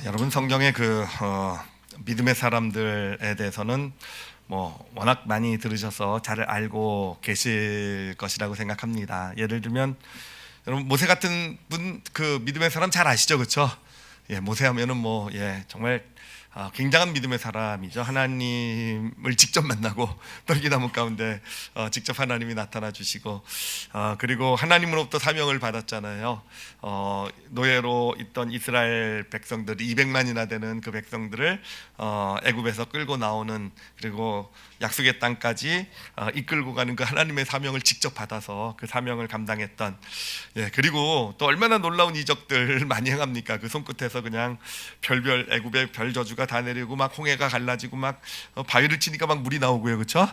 여러분 성경의 믿음의 사람들에 대해서는 워낙 많이 들으셔서 잘 알고 계실 것이라고 생각합니다. 예를 들면 여러분 모세 같은 분 믿음의 사람 잘 아시죠, 그렇죠? 모세 하면은 정말 굉장한 믿음의 사람이죠. 하나님을 직접 만나고 떨기나무 가운데 직접 하나님이 나타나 주시고 그리고 하나님으로부터 사명을 받았잖아요. 노예로 있던 이스라엘 백성들이 200만이나 되는 그 백성들을 애굽에서 끌고 나오는, 그리고 약속의 땅까지 이끌고 가는 그 하나님의 사명을 직접 받아서 그 사명을 감당했던, 그리고 또 얼마나 놀라운 이적들 많이 행합니까? 그 손끝에서 그냥 별별 애굽의 별 저주가 다 내리고 막 홍해가 갈라지고 막 바위를 치니까 막 물이 나오고요, 그렇죠?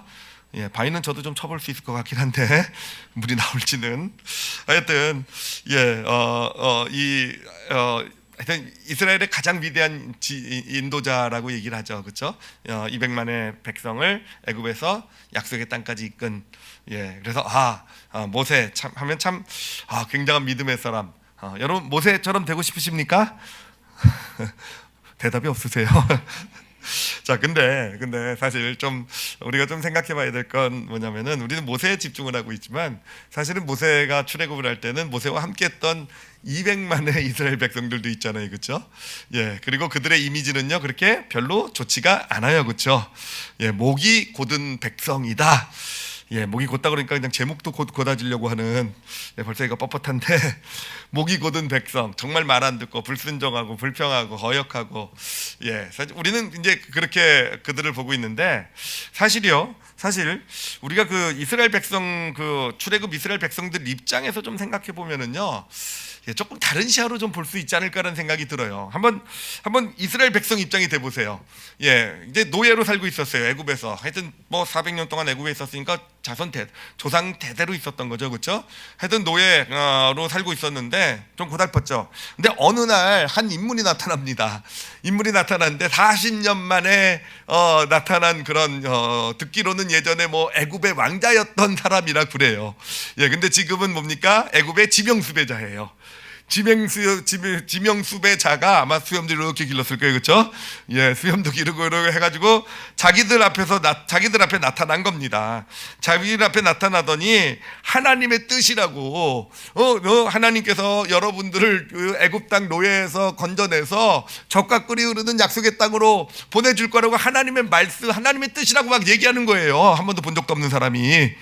바위는 저도 좀 쳐볼 수 있을 것 같긴 한데 물이 나올지는. 하여튼 하여튼 이스라엘의 가장 위대한 인도자라고 얘기를 하죠, 그렇죠? 200만의 백성을 애굽에서 약속의 땅까지 이끈. 그래서 모세 참 하면 참 굉장한 믿음의 사람. 여러분 모세처럼 되고 싶으십니까? 대답이 없으세요. 자, 근데 사실 좀 우리가 좀 생각해봐야 될 건 뭐냐면은, 우리는 모세에 집중을 하고 있지만 사실은 모세가 출애굽을 할 때는 모세와 함께했던 200만의 이스라엘 백성들도 있잖아요, 그렇죠? 그리고 그들의 이미지는요 그렇게 별로 좋지가 않아요, 그렇죠? 목이 곧은 백성이다. 목이 곧다 그러니까 그냥 제목도 곧아지려고 하는, 벌써 이거 뻣뻣한데 목이 곧은 백성, 정말 말 안 듣고 불순종하고 불평하고 거역하고. 사실 우리는 이제 그렇게 그들을 보고 있는데, 사실 우리가 그 이스라엘 백성, 그 출애굽 이스라엘 백성들 입장에서 좀 생각해 보면은요, 조금 다른 시야로 좀 볼 수 있지 않을까라는 생각이 들어요. 한번 이스라엘 백성 입장이 돼 보세요. 이제 노예로 살고 있었어요, 애굽에서. 하여튼 400년 동안 애굽에 있었으니까 조상 대대로 있었던 거죠, 그렇죠? 하여튼 노예로 살고 있었는데 좀 고달팠죠. 근데 어느 날 한 인물이 나타납니다. 인물이 나타났는데 40년 만에 나타난 그런, 듣기로는 예전에 애굽의 왕자였던 사람이라 그래요. 근데 지금은 뭡니까? 애굽의 지명수배자예요. 지명수배자가 아마 수염도 이렇게 길렀을 거예요, 그렇죠? 수염도 기르고 이러고 해가지고 자기들 앞에 나타난 겁니다. 자기들 앞에 나타나더니 하나님의 뜻이라고, 하나님께서 여러분들을 애굽 땅 노예에서 건져내서 젖과 꿀이 흐르는 약속의 땅으로 보내줄 거라고 하나님의 말씀, 하나님의 뜻이라고 막 얘기하는 거예요. 한 번도 본 적도 없는 사람이.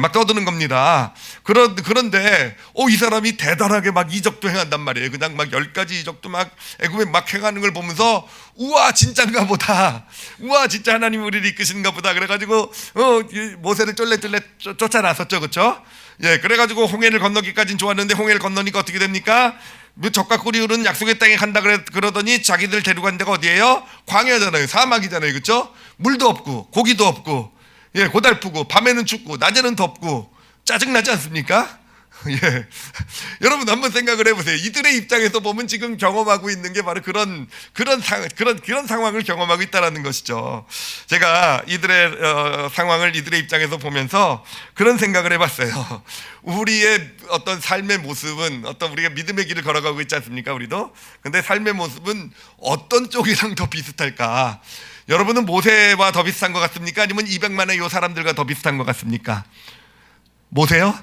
막 떠드는 겁니다. 그런데 이 사람이 대단하게 막 이적도 행한단 말이에요. 그냥 막 10가지 이적도 막 애굽에 막 행하는 걸 보면서, 우와 진짜인가 보다, 우와 진짜 하나님 우리를 이끄시는가 보다. 그래가지고 모세를 쫄래쫄래 쫓아나섰죠, 그렇죠? 그래가지고 홍해를 건너기까지는 좋았는데 홍해를 건너니까 어떻게 됩니까? 젖과 꿀이 흐르는 약속의 땅에 간다 그러더니 자기들 데려간 데가 어디예요? 광야잖아요, 사막이잖아요, 그렇죠? 물도 없고 고기도 없고, 고달프고 밤에는 춥고 낮에는 덥고 짜증나지 않습니까? 여러분 한번 생각을 해보세요. 이들의 입장에서 보면 지금 경험하고 있는 게 바로 그런 상황을 경험하고 있다는 것이죠. 제가 이들의 상황을 이들의 입장에서 보면서 그런 생각을 해봤어요. 우리의 어떤 삶의 모습은, 우리가 믿음의 길을 걸어가고 있지 않습니까, 우리도? 근데 삶의 모습은 어떤 쪽이랑 더 비슷할까? 여러분은 모세와 더 비슷한 것 같습니까? 아니면 200만의 요 사람들과 더 비슷한 것 같습니까? 모세요?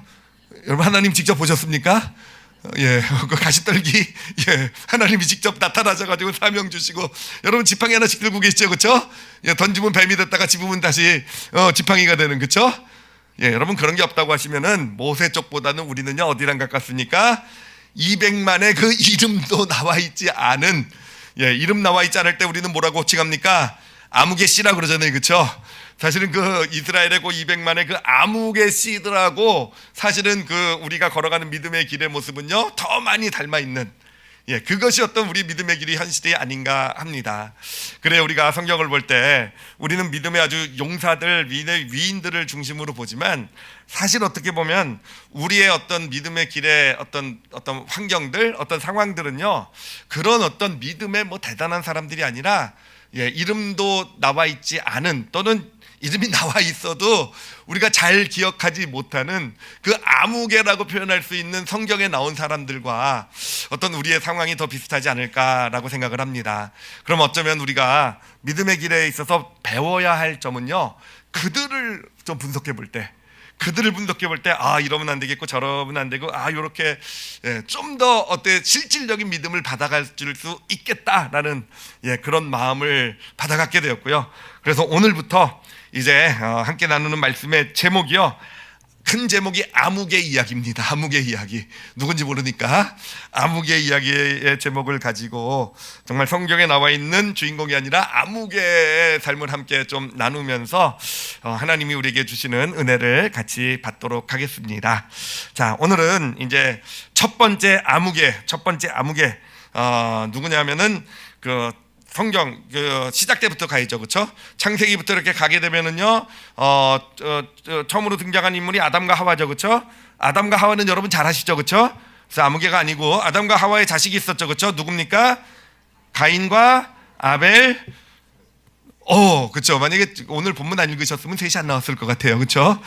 여러분 하나님 직접 보셨습니까? 그 가시떨기, 하나님이 직접 나타나셔가지고 사명 주시고, 여러분 지팡이 하나씩 들고 계시죠, 그렇죠? 던지면 뱀이 됐다가 집으면 다시 지팡이가 되는, 그렇죠? 여러분 그런 게 없다고 하시면은 모세 쪽보다는 우리는요 어디랑 가깝습니까? 200만의 그 이름도 나와 있지 않은, 이름 나와 있지 않을 때 우리는 뭐라고 칭합니까? 아무개 씨라 그러잖아요, 그렇죠? 사실은 그 이스라엘의 그 200만의 그 아무개 씨들하고 사실은 그 우리가 걸어가는 믿음의 길의 모습은요 더 많이 닮아 있는, 그것이 어떤 우리 믿음의 길이 현실이 아닌가 합니다. 그래, 우리가 성경을 볼 때 우리는 믿음의 아주 용사들, 위인들을 중심으로 보지만, 사실 어떻게 보면 우리의 어떤 믿음의 길의 어떤 환경들, 어떤 상황들은요 그런 어떤 믿음의 대단한 사람들이 아니라, 이름도 나와 있지 않은, 또는 이름이 나와 있어도 우리가 잘 기억하지 못하는 그 아무개라고 표현할 수 있는 성경에 나온 사람들과 어떤 우리의 상황이 더 비슷하지 않을까라고 생각을 합니다. 그럼 어쩌면 우리가 믿음의 길에 있어서 배워야 할 점은요, 그들을 좀 분석해 볼 때, 이러면 안 되겠고 저러면 안 되고, 요렇게 좀 더 실질적인 믿음을 받아갈 수 있겠다라는 그런 마음을 받아갖게 되었고요. 그래서 오늘부터 이제 함께 나누는 말씀의 제목이요, 큰 제목이 아무개 이야기입니다. 아무개 이야기. 누군지 모르니까 아무개 이야기의 제목을 가지고 정말 성경에 나와 있는 주인공이 아니라 아무개의 삶을 함께 좀 나누면서 하나님이 우리에게 주시는 은혜를 같이 받도록 하겠습니다. 자, 오늘은 이제 첫 번째 아무개 누구냐면은 그 성경 시작 때부터 가야죠, 그렇죠? 창세기부터 이렇게 가게 되면은요, 처음으로 등장한 인물이 아담과 하와죠, 그렇죠? 아담과 하와는 여러분 잘 아시죠, 그렇죠? 그래서 아무개가 아니고 아담과 하와의 자식이 있었죠, 그렇죠? 누굽니까? 가인과 아벨. 그렇죠. 만약에 오늘 본문 안 읽으셨으면 셋이 안 나왔을 것 같아요, 그렇죠?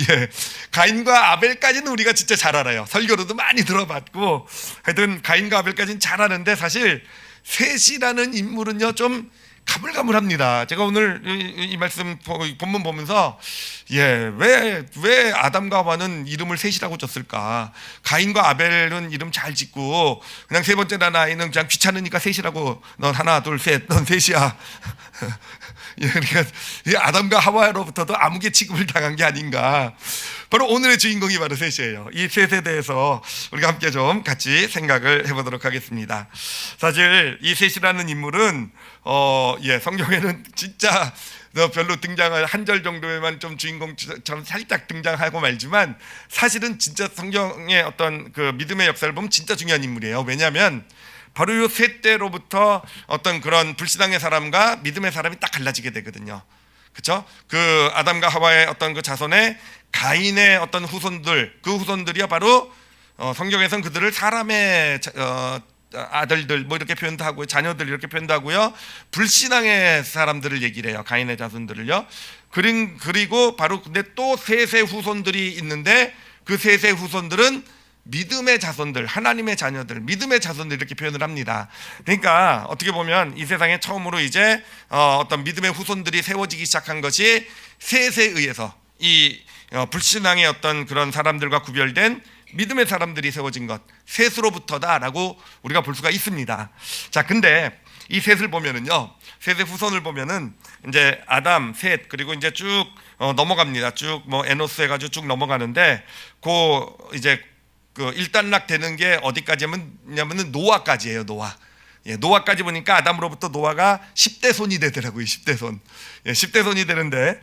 예, 가인과 아벨까지는 우리가 진짜 잘 알아요. 설교로도 많이 들어봤고, 하여튼 가인과 아벨까지는 잘 아는데 사실 셋이라는 인물은요 좀 가물가물합니다. 제가 오늘 이 말씀 본문 보면서 왜 아담과 하와는 이름을 셋이라고 줬을까? 가인과 아벨은 이름 잘 짓고 그냥 세 번째 난 아이는 그냥 귀찮으니까 셋이라고, 넌 하나 둘 셋, 넌 셋이야. 그러니까 아담과 하와로부터도 아무개 취급을 당한 게 아닌가. 바로 오늘의 주인공이 바로 셋이에요. 이 셋에 대해서 우리가 함께 좀 같이 생각을 해보도록 하겠습니다. 사실 이 셋이라는 인물은 성경에는 진짜 별로 등장을 한 절 정도에만 좀 주인공처럼 살짝 등장하고 말지만, 사실은 진짜 성경의 어떤 그 믿음의 역사를 보면 진짜 중요한 인물이에요. 왜냐하면 바로 이 셋 때로부터 어떤 그런 불신앙의 사람과 믿음의 사람이 딱 갈라지게 되거든요. 그렇죠? 그 아담과 하와의 어떤 그 자손의 가인의 어떤 후손들, 그 후손들이야 바로 성경에서는 그들을 사람의 아들들 뭐 이렇게 표현도 하고요, 자녀들 이렇게 표현도 하고요, 불신앙의 사람들을 얘기를 해요. 가인의 자손들을요. 그리고 바로 근데 또 셋의 후손들이 있는데 그 셋의 후손들은 믿음의 자손들, 하나님의 자녀들, 믿음의 자손들 이렇게 표현을 합니다. 그러니까 어떻게 보면 이 세상에 처음으로 이제 어떤 믿음의 후손들이 세워지기 시작한 것이 셋에 의해서 이 불신앙의 어떤 그런 사람들과 구별된 믿음의 사람들이 세워진 것, 셋으로부터다라고 우리가 볼 수가 있습니다. 자, 근데 이 셋을 보면은요, 셋의 후손을 보면은 이제 아담, 셋, 그리고 이제 쭉 넘어갑니다. 쭉 뭐 에노스 해가지고 쭉 넘어가는데 이제 그 일단락 되는 게 어디까지냐면은 노아까지예요. 노아까지 보니까 아담으로부터 노아가 10대 손이 되더라고요. 10대 손. 10대 손이 되는데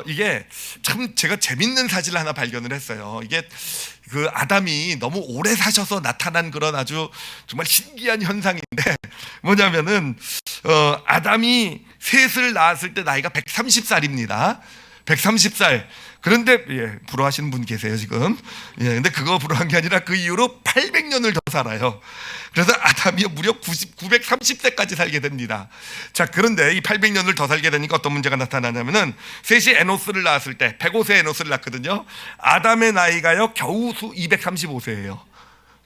이게 참 제가 재밌는 사실을 하나 발견을 했어요. 이게 그 아담이 너무 오래 사셔서 나타난 그런 아주 정말 신기한 현상인데, 뭐냐면은 아담이 셋을 낳았을 때 나이가 130살입니다. 130살. 그런데 불허하시는 분 계세요 지금. 근데 그거 불허한 게 아니라 그 이후로 800년을 더 살아요. 그래서 아담이 무려 930세까지 살게 됩니다. 자, 그런데 이 800년을 더 살게 되니까 어떤 문제가 나타나냐면은 셋이 에노스를 낳았을 때 105세 에노스를 낳거든요. 아담의 나이가요 겨우 235세예요.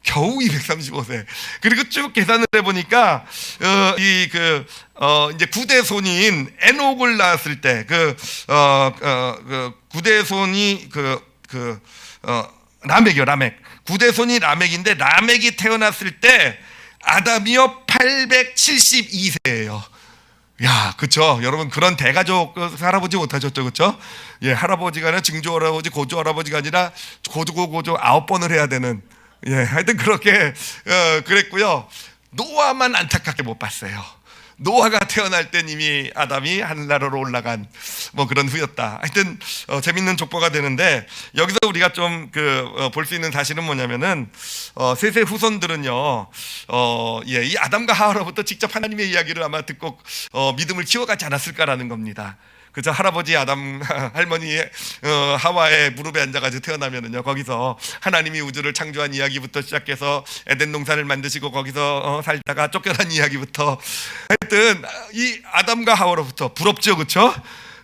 겨우 235세. 그리고 쭉 계산을 해보니까 이제 구대손인 에녹을 낳았을 때 구대손이 라멕이요. 라멕. 구대손이 라멕인데 라멕이 태어났을 때 아담이요 872세예요. 야, 그렇죠. 여러분 그런 대가족 할아버지 못하셨죠, 그렇죠? 할아버지가 아니라 증조 할아버지, 고조 할아버지가 아니라 고조 9번을 해야 되는. 하여튼 그렇게 그랬고요. 노아만 안타깝게 못 봤어요. 노아가 태어날 땐 이미 아담이 하늘나라로 올라간 뭐 그런 후였다. 하여튼 재밌는 족보가 되는데, 여기서 우리가 좀 볼 수 있는 사실은 뭐냐면은 셋의 후손들은요 이 아담과 하와로부터 직접 하나님의 이야기를 아마 듣고 믿음을 키워가지 않았을까라는 겁니다. 그죠? 할아버지 아담, 할머니 하와의 무릎에 앉아가지고 태어나면은요, 거기서 하나님이 우주를 창조한 이야기부터 시작해서 에덴 동산을 만드시고 거기서 살다가 쫓겨난 이야기부터, 하여튼 이 아담과 하와로부터 부럽죠, 그렇죠?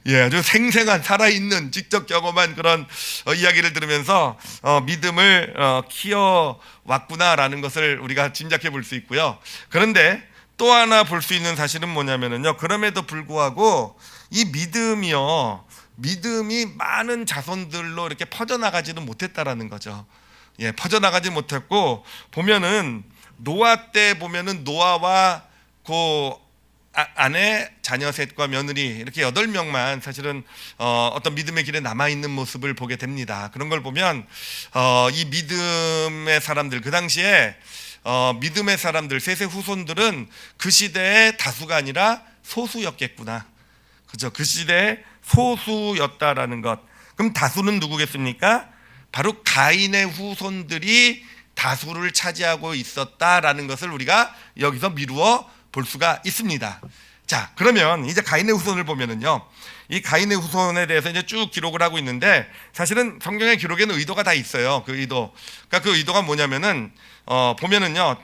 예, 아주 생생한 살아있는 직접 경험한 그런 이야기를 들으면서 믿음을 키워왔구나라는 것을 우리가 짐작해 볼 수 있고요. 그런데 또 하나 볼 수 있는 사실은 뭐냐면요, 그럼에도 불구하고 이 믿음이 많은 자손들로 이렇게 퍼져나가지는 못했다라는 거죠. 예, 퍼져나가지 못했고, 보면은 노아 때 보면은 노아와 그 아내, 자녀 셋과 며느리 이렇게 8명만 사실은 어떤 믿음의 길에 남아있는 모습을 보게 됩니다. 그런 걸 보면 이 믿음의 사람들, 그 당시에 믿음의 사람들, 셋의 후손들은 그 시대의 다수가 아니라 소수였겠구나. 그죠? 그 시대의 소수였다라는 것. 그럼 다수는 누구겠습니까? 바로 가인의 후손들이 다수를 차지하고 있었다라는 것을 우리가 여기서 미루어 볼 수가 있습니다. 자, 그러면 이제 가인의 후손을 보면은요, 이 가인의 후손에 대해서 이제 쭉 기록을 하고 있는데, 사실은 성경의 기록에는 의도가 다 있어요. 그 의도. 그러니까 그 의도가 뭐냐면은 보면은요,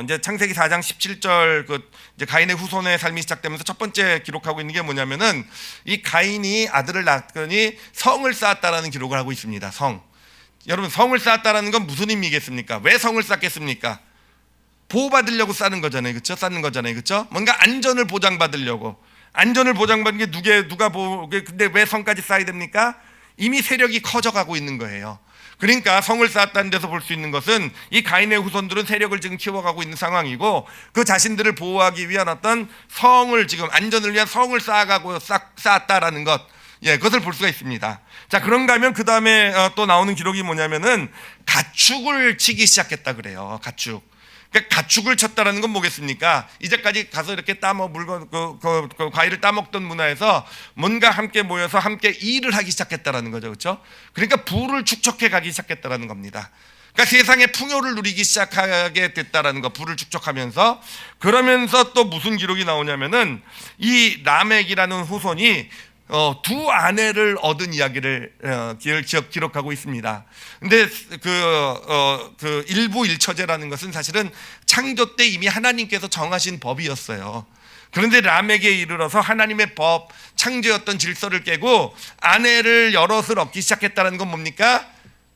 이제 창세기 4장 17절 그 이제 가인의 후손의 삶이 시작되면서 첫 번째 기록하고 있는 게 뭐냐면은 이 가인이 아들을 낳더니 성을 쌓았다라는 기록을 하고 있습니다. 성. 여러분, 성을 쌓았다라는 건 무슨 의미겠습니까? 왜 성을 쌓겠습니까? 보호받으려고 쌓는 거잖아요. 그렇죠? 쌓는 거잖아요. 그렇죠? 뭔가 안전을 보장받으려고. 안전을 보장받는 게 누가 근데 왜 성까지 쌓아야 됩니까? 이미 세력이 커져가고 있는 거예요. 그러니까 성을 쌓았다는 데서 볼 수 있는 것은 이 가인의 후손들은 세력을 지금 키워가고 있는 상황이고, 그 자신들을 보호하기 위한 어떤 성을, 지금 안전을 위한 성을 쌓았다라는 것, 예, 그것을 볼 수가 있습니다. 자, 그런가 하면 그 다음에 또 나오는 기록이 뭐냐면은 가축을 치기 시작했다 그래요. 가축. 그러니까 가축을 쳤다라는 건 뭐겠습니까? 이제까지 가서 이렇게 물건 그 과일을 따먹던 문화에서 뭔가 함께 모여서 함께 일을 하기 시작했다라는 거죠, 그렇죠? 그러니까 부를 축적해 가기 시작했다라는 겁니다. 그러니까 세상의 풍요를 누리기 시작하게 됐다라는 거, 부를 축적하면서. 그러면서 또 무슨 기록이 나오냐면은 이 라멕이라는 후손이 두 아내를 얻은 이야기를 기록하고 있습니다. 근데 그 일부 일처제라는 것은 사실은 창조 때 이미 하나님께서 정하신 법이었어요. 그런데 라멕에 이르러서 하나님의 법, 창조였던 질서를 깨고 아내를 여럿을 얻기 시작했다는 건 뭡니까?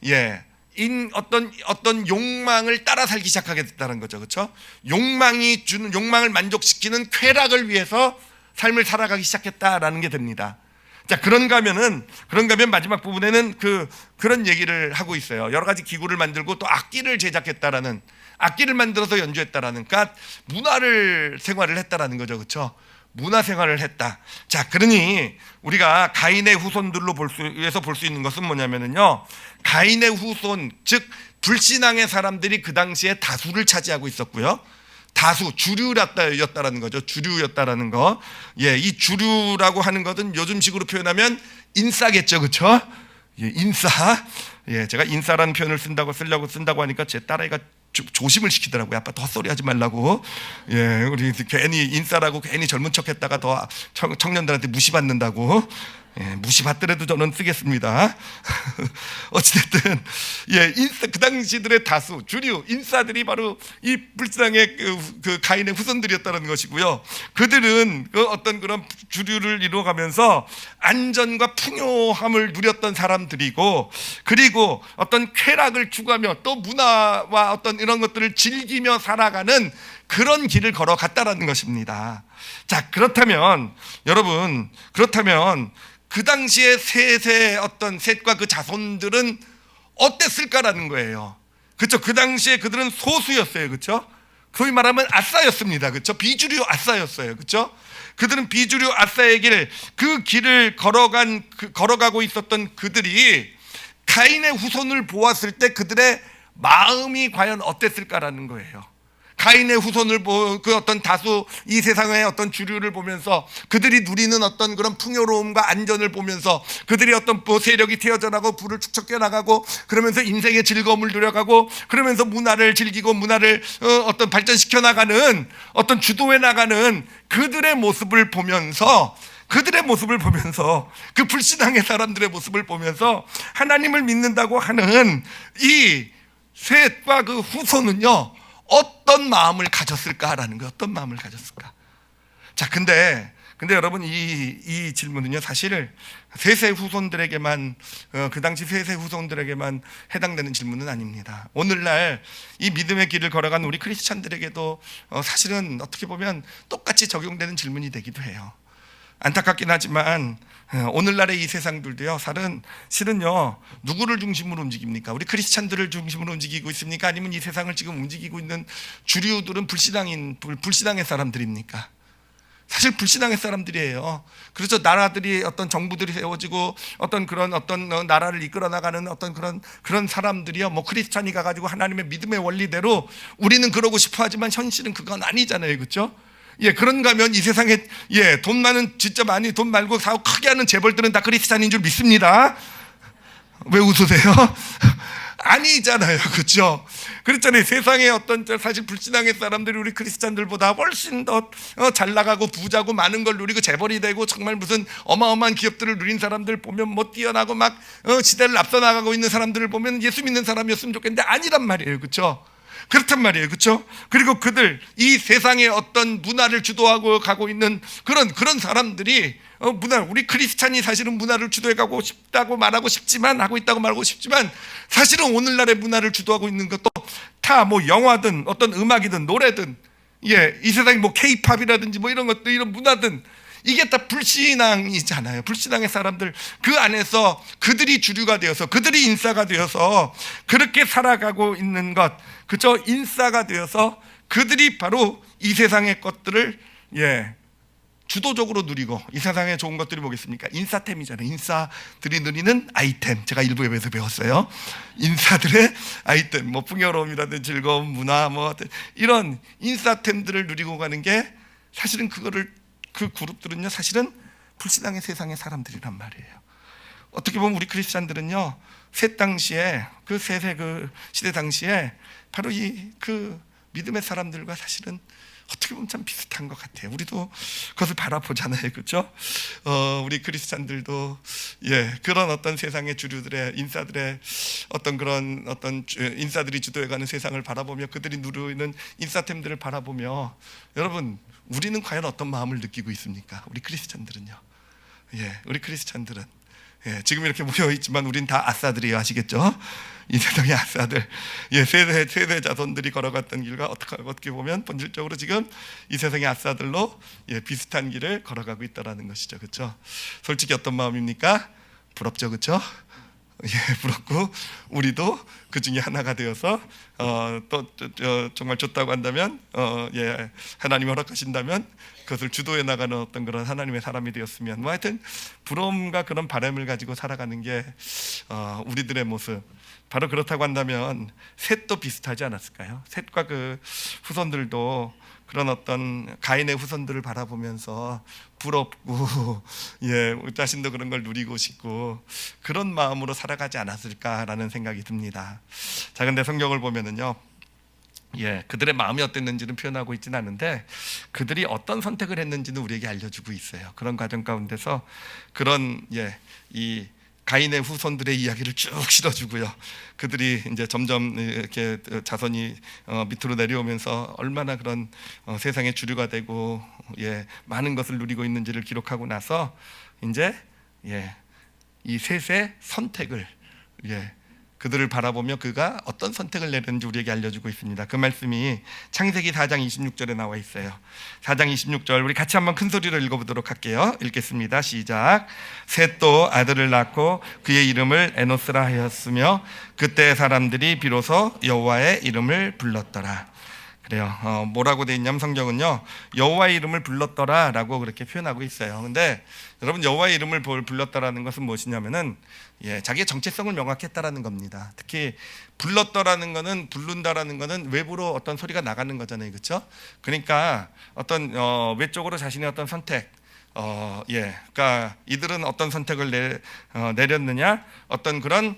예. 어떤 욕망을 따라 살기 시작하게 됐다는 거죠. 그렇죠? 욕망을 만족시키는 쾌락을 위해서 삶을 살아가기 시작했다라는 게 됩니다. 자, 그런가 하면 마지막 부분에는 그런 얘기를 하고 있어요. 여러 가지 기구를 만들고 또 악기를 제작했다라는, 악기를 만들어서 연주했다라는, 그러니까 생활을 했다라는 거죠. 그렇죠? 문화 생활을 했다. 자, 그러니 우리가 가인의 후손들로 볼 수 있는 것은 뭐냐면은요, 가인의 후손, 즉 불신앙의 사람들이 그 당시에 다수를 차지하고 있었고요. 다수, 주류였다라는 거죠. 주류였다라는 거. 예, 이 주류라고 하는 것은 요즘식으로 표현하면 인싸겠죠, 그렇죠? 예, 인싸. 예, 제가 인싸라는 표현을 쓴다고 하니까 제 딸아이가 조심을 시키더라고요. 아빠 더 헛소리 하지 말라고. 예, 우리 괜히 인싸라고 괜히 젊은 척했다가 더 청년들한테 무시받는다고. 예, 무시받더라도 저는 쓰겠습니다. 어찌됐든, 예, 그 당시들의 다수, 주류, 인싸들이 바로 이 불신앙의 그 가인의 후손들이었다는 것이고요. 그들은 어떤 그런 주류를 이루어가면서 안전과 풍요함을 누렸던 사람들이고, 그리고 어떤 쾌락을 추구하며 또 문화와 어떤 이런 것들을 즐기며 살아가는 그런 길을 걸어갔다라는 것입니다. 자, 그렇다면 여러분, 그 당시에 셋과 그 자손들은 어땠을까라는 거예요. 그렇죠? 그 당시에 그들은 소수였어요. 그렇죠? 소위 말하면 아싸였습니다. 그렇죠? 비주류 아싸였어요. 그렇죠? 그들은 비주류 아싸의 그 길을 걸어가고 있었던 그들이 가인의 후손을 보았을 때 그들의 마음이 과연 어땠을까라는 거예요. 가인의 후손을 그 어떤 다수 이 세상의 어떤 주류를 보면서 그들이 누리는 어떤 그런 풍요로움과 안전을 보면서 그들이 어떤 세력이 태어져나고 부를 축적해 나가고 그러면서 인생의 즐거움을 누려가고 그러면서 문화를 즐기고 문화를 어떤 발전시켜 나가는 어떤 주도해 나가는 그들의 모습을 보면서 그 불신앙의 사람들의 모습을 보면서 하나님을 믿는다고 하는 이 셋과 그 후손은요 어떤 마음을 가졌을까라는 거예요. 어떤 마음을 가졌을까? 자, 근데 근데 여러분 이 질문은요 사실 세세 후손들에게만 그 당시 세세 후손들에게만 해당되는 질문은 아닙니다. 오늘날 이 믿음의 길을 걸어간 우리 크리스찬들에게도 사실은 어떻게 보면 똑같이 적용되는 질문이 되기도 해요. 안타깝긴 하지만 오늘날의 이 세상들도요 실은요 누구를 중심으로 움직입니까? 우리 크리스찬들을 중심으로 움직이고 있습니까? 아니면 이 세상을 지금 움직이고 있는 주류들은 불신앙의 사람들입니까? 사실 불신앙의 사람들이에요. 그래서 나라들이 어떤 정부들이 세워지고 어떤 나라를 이끌어 나가는 어떤 그런 사람들이요. 뭐 크리스찬이 가가지고 하나님의 믿음의 원리대로 우리는 그러고 싶어하지만 현실은 그건 아니잖아요, 그렇죠? 예, 그런가 하면 이 세상에 돈 많은 진짜 많이 돈 말고 사업 크게 하는 재벌들은 다 크리스찬인 줄 믿습니다. 왜 웃으세요? 아니잖아요, 그렇죠? 그렇잖아요. 세상에 어떤 사실 불신앙의 사람들이 우리 크리스찬들보다 훨씬 더 잘 나가고 부자고 많은 걸 누리고 재벌이 되고 정말 무슨 어마어마한 기업들을 누린 사람들 보면 뭐 뛰어나고 막 시대를 앞서 나가고 있는 사람들을 보면 예수 믿는 사람이었으면 좋겠는데 아니란 말이에요, 그렇죠? 그렇단 말이에요, 그렇죠? 그리고 그들 이 세상의 어떤 문화를 주도하고 가고 있는 그런 사람들이 우리 크리스찬이 사실은 문화를 주도해가고 싶다고 말하고 싶지만 하고 있다고 말하고 싶지만 사실은 오늘날의 문화를 주도하고 있는 것도 다 뭐 영화든 어떤 음악이든 노래든 이 세상에 뭐 K-팝이라든지 뭐 이런 것들 이런 문화든 이게 다 불신앙이잖아요. 불신앙의 사람들 그 안에서 그들이 주류가 되어서 그들이 인싸가 되어서 그렇게 살아가고 있는 것, 그죠? 인싸가 되어서 그들이 바로 이 세상의 것들을 주도적으로 누리고 이 세상에 좋은 것들이 뭐겠습니까? 인싸템이잖아요. 인싸들이 누리는 아이템. 제가 일부 예배에서 배웠어요. 인싸들의 아이템, 뭐 풍요로움이라든 즐거움, 문화, 뭐 이런 인싸템들을 누리고 가는 게 사실은 그 그룹들은요 사실은 불신앙의 세상의 사람들이란 말이에요. 어떻게 보면 우리 크리스찬들은요 셋 당시에 그 시대 당시에 바로 그 믿음의 사람들과 사실은 어떻게 보면 참 비슷한 것 같아요. 우리도 그것을 바라보잖아요, 그렇죠? 우리 크리스찬들도 그런 어떤 세상의 주류들의 인싸들의 인싸들이 주도해가는 세상을 바라보며 그들이 누리는 인싸템들을 바라보며 여러분 우리는 과연 어떤 마음을 느끼고 있습니까? 우리 크리스찬들은요. 우리 크리스찬들은 지금 이렇게 모여 있지만 우린 다 아싸들이에요, 아시겠죠? 이 세상의 아싸들, 세대 자손들이 걸어갔던 길과 어떻게 보면 본질적으로 지금 이 세상의 아싸들로 비슷한 길을 걸어가고 있다라는 것이죠, 그렇죠? 솔직히 어떤 마음입니까? 부럽죠, 그렇죠? 부럽고 우리도 그 중에 하나가 되어서 정말 좋다고 한다면 하나님이 허락하신다면 그것을 주도해 나가는 어떤 그런 하나님의 사람이 되었으면 뭐 하여튼 부러움과 그런 바람을 가지고 살아가는 게 우리들의 모습. 바로 그렇다고 한다면 셋도 비슷하지 않았을까요? 셋과 그 후손들도 그런 어떤 가인의 후손들을 바라보면서 부럽고 자신도 그런 걸 누리고 싶고 그런 마음으로 살아가지 않았을까라는 생각이 듭니다. 자, 근데 성경을 보면은요 그들의 마음이 어땠는지는 표현하고 있지는 않은데 그들이 어떤 선택을 했는지는 우리에게 알려주고 있어요. 그런 과정 가운데서 그런 이 가인의 후손들의 이야기를 쭉 실어주고요. 그들이 이제 점점 이렇게 자손이 밑으로 내려오면서 얼마나 그런 세상의 주류가 되고 많은 것을 누리고 있는지를 기록하고 나서 이제 이 셋의 선택을 그들을 바라보며 그가 어떤 선택을 내렸는지 우리에게 알려주고 있습니다. 그 말씀이 창세기 4장 26절에 나와 있어요. 4장 26절 우리 같이 한번 큰 소리로 읽어보도록 할게요. 읽겠습니다. 시작. 셋도 아들을 낳고 그의 이름을 에노스라 하였으며 그때 사람들이 비로소 여호와의 이름을 불렀더라. 그래요. 뭐라고 돼 있냐면 성경은요 여호와의 이름을 불렀더라라고 그렇게 표현하고 있어요. 근데 여러분 여호와의 이름을 불렀다라는 것은 무엇이냐면은 자기의 정체성을 명확히 했다라는 겁니다. 특히 불렀더라는 거는 부른다라는 거는 외부로 어떤 소리가 나가는 거잖아요, 그렇죠? 그러니까 어떤 외적으로 자신의 어떤 선택, 그러니까 이들은 어떤 선택을 내렸느냐, 어떤 그런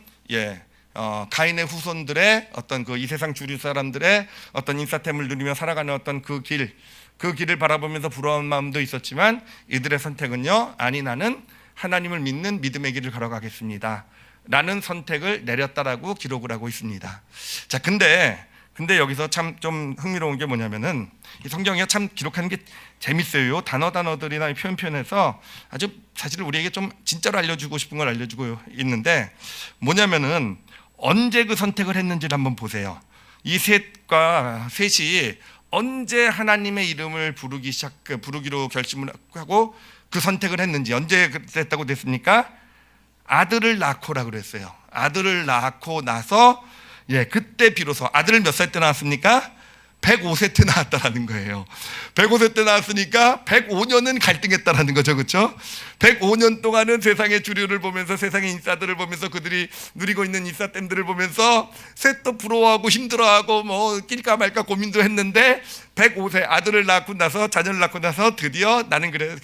가인의 후손들의 어떤 이 세상 주류 사람들의 어떤 인싸템을 누리며 살아가는 어떤 그 길을 바라보면서 부러운 마음도 있었지만 이들의 선택은요, 아니 나는 하나님을 믿는 믿음의 길을 걸어가겠습니다 라는 선택을 내렸다라고 기록을 하고 있습니다. 자, 근데 근데 여기서 참 좀 흥미로운 게 뭐냐면은 이 성경이 참 기록하는 게 재밌어요. 단어들이나 이 표현에서 아주 사실 우리에게 좀 진짜로 알려주고 싶은 걸 알려주고 있는데, 뭐냐면은 언제 그 선택을 했는지를 한번 보세요. 이 셋이 언제 하나님의 이름을 부르기로 결심을 하고 그 선택을 했는지, 언제 그랬다고 됐습니까? 아들을 낳고라 그랬어요. 아들을 낳고 나서 그때 비로소. 아들을 몇 살 때 낳았습니까? 105세 때 낳았다라는 거예요. 105세 때 낳았으니까 105년은 갈등했다라는 거죠, 그렇죠? 105년 동안은 세상의 주류를 보면서, 세상의 인싸들을 보면서, 그들이 누리고 있는 인싸템들을 보면서 셋도 부러워하고 힘들어하고 뭐 낄까 말까 고민도 했는데, 105세 아들을 낳고 나서, 자녀를 낳고 나서 드디어 나는 그래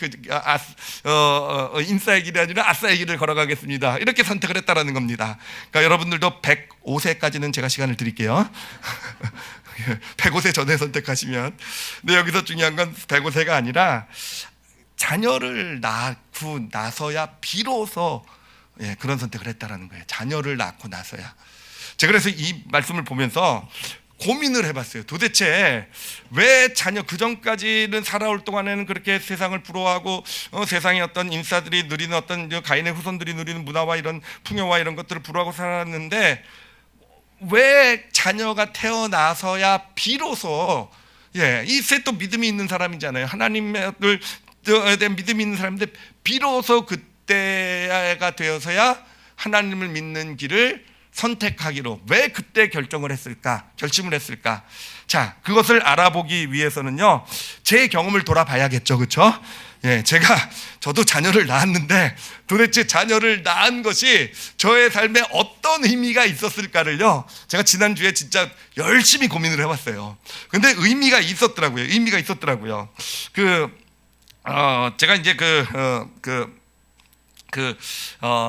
인싸의 길이 아니라 아싸의 길을 걸어가겠습니다, 이렇게 선택을 했다라는 겁니다. 그러니까 여러분들도 105세까지는 제가 시간을 드릴게요. 105세 전에 선택하시면. 근데 여기서 중요한 건 105세가 아니라 자녀를 낳고 나서야 비로소 그런 선택을 했다라는 거예요. 자녀를 낳고 나서야. 제가 그래서 이 말씀을 보면서 고민을 해봤어요. 도대체 왜 자녀, 그 전까지는 살아올 동안에는 그렇게 세상을 부러워하고 세상의 어떤 인싸들이 누리는 어떤 가인의 후손들이 누리는 문화와 이런 풍요와 이런 것들을 부러워하고 살았는데, 왜 자녀가 태어나서야 비로소, 이 셋도 믿음이 있는 사람이잖아요. 하나님에 대한 믿음이 있는 사람인데 비로소 그때가 되어서야 하나님을 믿는 길을 선택하기로 왜 그때 결심을 했을까? 자, 그것을 알아보기 위해서는요, 제 경험을 돌아봐야겠죠, 그렇죠? 저도 자녀를 낳았는데 도대체 자녀를 낳은 것이 저의 삶에 어떤 의미가 있었을까를요, 제가 지난주에 진짜 열심히 고민을 해봤어요. 근데 의미가 있었더라고요. 제가 이제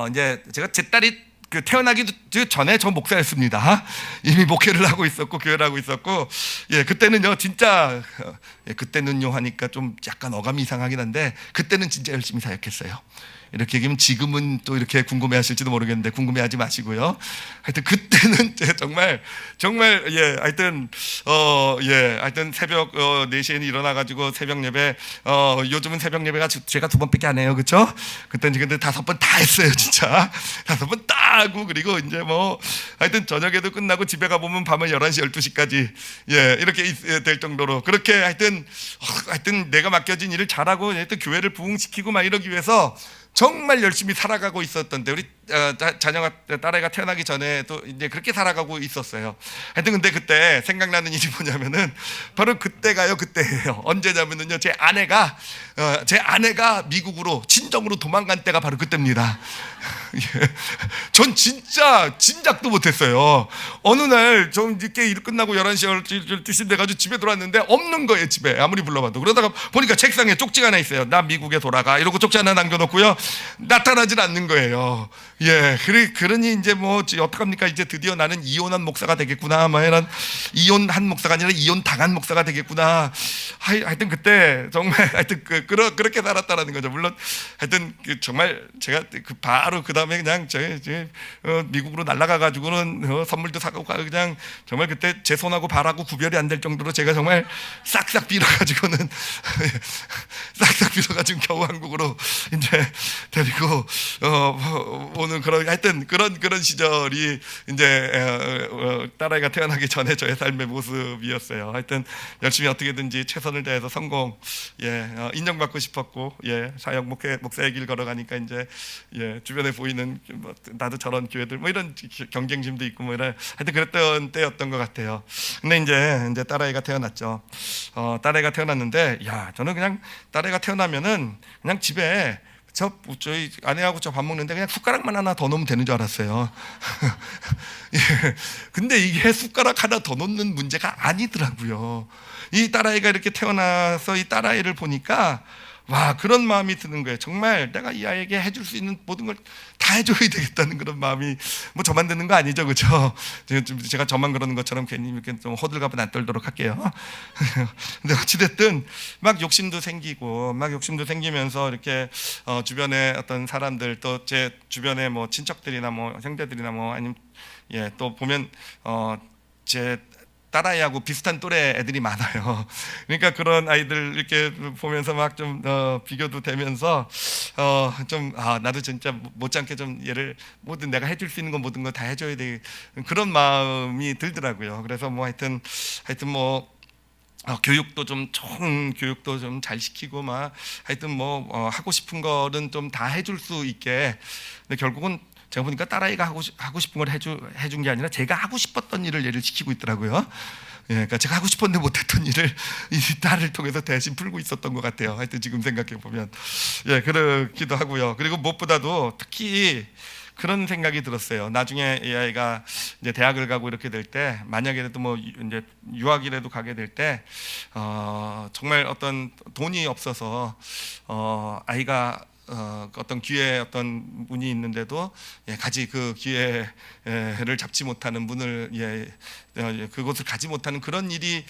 이제 제가 제 딸이 태어나기 전에 저 목사였습니다. 이미 목회를 하고 있었고 교회를 하고 있었고, 그때는요 진짜 그때는요 하니까 좀 약간 어감이 이상하긴 한데, 그때는 진짜 열심히 사역했어요. 이렇게 얘기하면 지금은 또 이렇게 궁금해하실지도 모르겠는데 궁금해하지 마시고요. 하여튼 그때는 정말 하여튼 새벽 4시에 일어나가지고 새벽 예배, 요즘은 새벽 예배가 제가 2번밖에 안 해요, 그렇죠? 그때는 근데 5번 다 했어요, 진짜 5번 다 하고, 그리고 이제 뭐 하여튼 저녁에도 끝나고 집에 가 보면 밤에 11시 12시까지 이렇게 될 정도로 그렇게 하여튼 내가 맡겨진 일을 잘하고 하여튼 교회를 부흥시키고 막 이러기 위해서 정말 열심히 살아가고 있었던데, 우리 딸아이가 태어나기 전에도 이제 그렇게 살아가고 있었어요. 하여튼 근데 그때 생각나는 일이 뭐냐면은 바로 그때예요. 언제냐면은요, 제 아내가 미국으로 친정으로 도망간 때가 바로 그때입니다. 전 진짜 짐작도 못했어요. 어느 날 좀 늦게 일 끝나고 11시 12시 돼가지고 집에 들어왔는데 없는 거예요, 집에. 아무리 불러봐도. 그러다가 보니까 책상에 쪽지가 하나 있어요. 나 미국에 돌아가 이러고 쪽지 하나 남겨놓고요, 나타나질 않는 거예요. 그러니 이제 뭐 어떡합니까? 이제 드디어 나는 이혼한 목사가 되겠구나, 뭐 이런, 이혼한 목사가 아니라 이혼 당한 목사가 되겠구나. 하여튼 그때 정말 하여튼 그렇게 살았다라는 거죠. 물론 하여튼 정말 제가 바로 그 다음에 그냥 미국으로 날아가 가지고는 선물도 사고 그냥 정말 그때 제 손하고 발하고 구별이 안 될 정도로 제가 정말 싹싹 빌어가지고는 겨우 한국으로 이제 데리고 오는 하여튼 그런 시절이 이제 딸아이가 태어나기 전에 저의 삶의 모습이었어요. 하여튼 열심히 어떻게든지 최선을 다해서 성공, 인정받고 싶었고, 사역 목사의 길 걸어가니까 이제 주변에 보이는 나도 저런 교회들 뭐 이런 경쟁심도 있고 뭐 이런, 하여튼 그랬던 때였던 것 같아요. 근데 이제 딸아이가 태어났죠. 딸아이가 태어났는데, 저는 그냥 딸아이가 태어나면은 그냥 집에 저희 아내하고 저 밥 먹는데 그냥 숟가락만 하나 더 넣으면 되는 줄 알았어요. 근데 이게 숟가락 하나 더 넣는 문제가 아니더라고요. 이 딸아이가 이렇게 태어나서 이 딸아이를 보니까 와, 그런 마음이 드는 거예요. 정말 내가 이 아이에게 해줄 수 있는 모든 걸 다 해줘야 되겠다는 그런 마음이, 뭐 저만 드는 거 아니죠, 그렇죠? 제가 저만 그러는 것처럼 괜히 이렇게 좀 호들갑은 안 떨도록 할게요. 근데 어찌됐든 막 욕심도 생기면서 이렇게 주변에 어떤 사람들, 또 제 주변에 뭐 친척들이나 뭐 형제들이나 뭐 아니면 또 보면 제 딸아이하고 비슷한 또래 애들이 많아요. 그러니까 그런 아이들 이렇게 보면서 막 좀 비교도 되면서 좀 나도 진짜 못지않게 좀 얘를 뭐든 내가 해줄 수 있는 건 모든 거 다 해줘야 돼, 그런 마음이 들더라고요. 그래서 뭐 하여튼 뭐 교육도 좀 총 교육도 좀 잘 시키고 막 하여튼 뭐 하고 싶은 거는 좀 다 해줄 수 있게. 근데 결국은 제가 보니까 딸아이가 하고 싶은 걸 해준 게 아니라 제가 하고 싶었던 일을 얘를 시키고 있더라고요. 예, 그러니까 제가 하고 싶었는데 못했던 일을 이 딸을 통해서 대신 풀고 있었던 것 같아요. 하여튼 지금 생각해 보면 예, 그렇기도 하고요. 그리고 무엇보다도 특히 그런 생각이 들었어요. 나중에 이 아이가 이제 대학을 가고 이렇게 될 때, 만약에라도 뭐 이제 유학이라도 가게 될 때, 정말 어떤 돈이 없어서 아이가 어떤 기회 어떤 문이 있는데도 가지 그 기회를 잡지 못하는 문을 그곳을 가지 못하는 그런 일이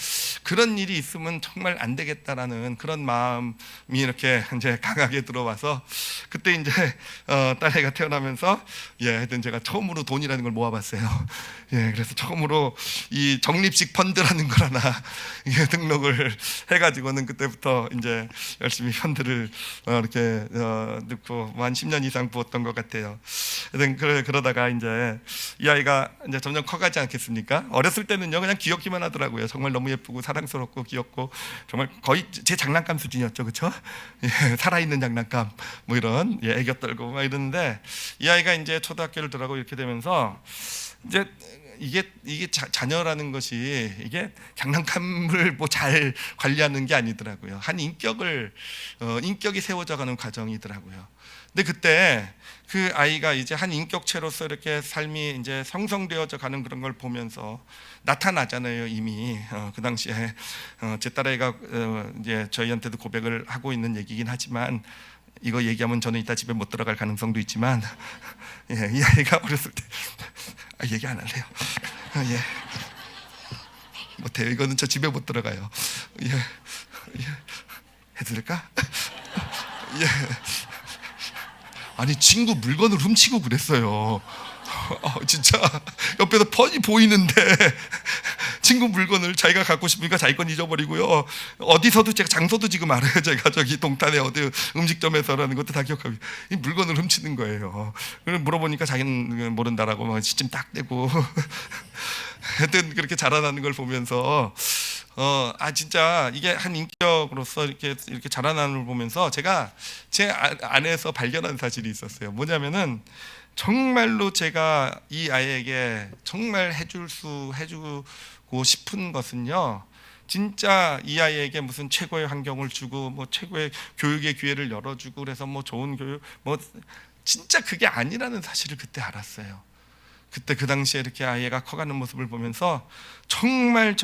있으면 정말 안 되겠다라는 그런 마음이 이렇게 이제 강하게 들어와서, 그때 이제 딸애가 태어나면서 하여튼 제가 처음으로 돈이라는 걸 모아봤어요. 그래서 처음으로 이 적립식 펀드라는 걸 하나 등록을 해가지고는 그때부터 이제 열심히 펀드를 이렇게 넣고 한 10년 이상 부었던 것 같아요. 그러다가 이제 이 아이가 이제 점점 커가지 않겠습니까? 어렸을 때는요 그냥 귀엽기만 하더라고요. 정말 너무 예쁘고 사랑스럽고 귀엽고 정말 거의 제 장난감 수준이었죠, 그렇죠? 살아있는 장난감 뭐 이런 애교 떨고 막 이러는데, 이 아이가 이제 초등학교를 들어가고 이렇게 되면서 이제 이게 자녀라는 것이 이게 장난감을 뭐 잘 관리하는 게 아니더라고요. 한 인격이 세워져가는 과정이더라고요. 근데 그때 그 아이가 이제 한 인격체로서 이렇게 삶이 이제 형성되어져 가는 그런 걸 보면서 나타나잖아요. 이미 그 당시에 제 딸아이가 이제 저희한테도 고백을 하고 있는 얘기긴 하지만, 이거 얘기하면 저는 이따 집에 못 들어갈 가능성도 있지만 이 아이가 어렸을 때 얘기 안 할래요. 못해요. 이거는 저 집에 못 들어가요. 해도 될까? 아니 친구 물건을 훔치고 그랬어요. 진짜 옆에서 뻔히 보이는데 친구 물건을 자기가 갖고 싶으니까 자기 건 잊어버리고요. 어디서도 제가 장소도 지금 알아요. 제가 저기 동탄에 어디 음식점에서라는 것도 다 기억하고, 이 물건을 훔치는 거예요. 그래서 물어보니까 자기는 모른다라고 막 시침 딱 대고 하여튼 그렇게 자라나는 걸 보면서 진짜 이게 한 인격으로서 이렇게 자라나는 걸 보면서 제가 제 안에서 발견한 사실이 있었어요. 뭐냐면은 정말로 제가 이 아이에게 정말 해주고 싶은 것은요, 진짜 이 아이에게 무슨 최고의 환경을 주고 뭐 최고의 교육의 기회를 열어주고 그래서 뭐 좋은 교육 뭐 진짜 그게 아니라는 사실을 그때 알았어요. 그때 그 당시에 이렇게 아이가 커가는 모습을 보면서 정말